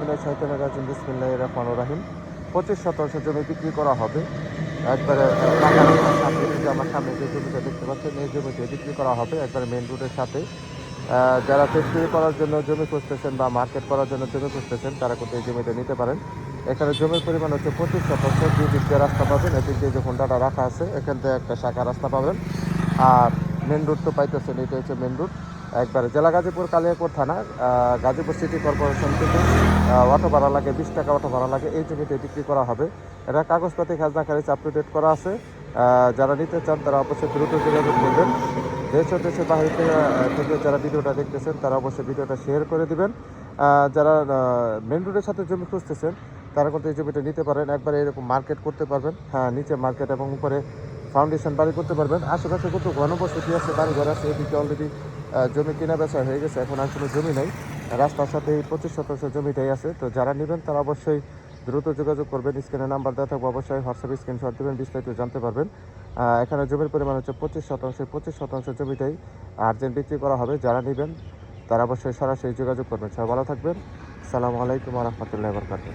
বিসমিল্লাহির রহমানির রহিম। 25 শতাংশ জমি বিক্রি করা হবে একবারে ঢাকা রাস্তার সাথে। এই যে আমার সামনে যে জমিটা দেখতে পাচ্ছেন, এই জমিতে বিক্রি করা হবে একবারে মেন রোডের সাথে। যারা ফ্যাক্টরি করার জন্য জমি খুঁজতেছেন বা মার্কেট করার জন্য জমি খুঁজতেছেন, তারা কিন্তু এই জমিটা নিতে পারেন। এখানে জমির পরিমাণ হচ্ছে 25 শতাংশ। দুই দিক দিয়ে রাস্তা পাবেন, এদিক দিয়ে যে হোন্ডাটা রাখা আছে এখান থেকে একটা শাখা রাস্তা পাবেন। আর মেন রোড তো পাইতেছেন, এটা হচ্ছে মেন রোড একবারে জেলা গাজীপুর, কালিয়াকৈর থানা। গাজীপুর সিটি কর্পোরেশন থেকে অটো ভাড়া লাগে 20 টাকা অটো ভাড়া লাগে। এই জমিতে বিক্রি করা হবে। এটা কাগজপাতি খাজনা খারিজ আপ টু ডেট করা আছে। যারা নিতে চান তারা অবশ্যই দ্রুত যোগাযোগ করবেন। দেশ ও দেশের বাইরে থেকে যারা ভিডিওটা দেখতেছেন তারা অবশ্যই ভিডিওটা শেয়ার করে দিবেন। যারা মেন রোডের সাথে জমি খুঁজতেছেন তারা কিন্তু এই জমিটা নিতে পারেন। একবারে এরকম মার্কেট করতে পারবেন। হ্যাঁ, নিচে মার্কেট এবং উপরে ফাউন্ডেশন বাড়ি করতে পারবেন। আশেপাশে কিন্তু ঘনবসতি আছে, বাড়িঘর আছে। এদিকে অলরেডি জমি কেনা বেচা হয়ে গেছে, এখন আর কোনো জমি নেই। রাস্তার সাথে এই 25 শতাংশ জমিটাই আছে। তো যারা নেবেন তারা অবশ্যই দ্রুত যোগাযোগ করবেন। স্ক্রিনে নাম্বার দেওয়া থাকবে, অবশ্যই হোয়াটসঅ্যাপে স্ক্রিনশট দেবেন, বিস্তারিত জানতে পারবেন। এখানে জমির পরিমাণ হচ্ছে 25 শতাংশ। 25 শতাংশ জমিটাই আর্জেন্ট বিক্রি করা হবে। যারা নেবেন তারা অবশ্যই সরাসরি যোগাযোগ করবেন। সবাই ভালো থাকবেন। আসসালামু আলাইকুম ওয়া রাহমাতুল্লাহি ওয়া বারাকাতুহু।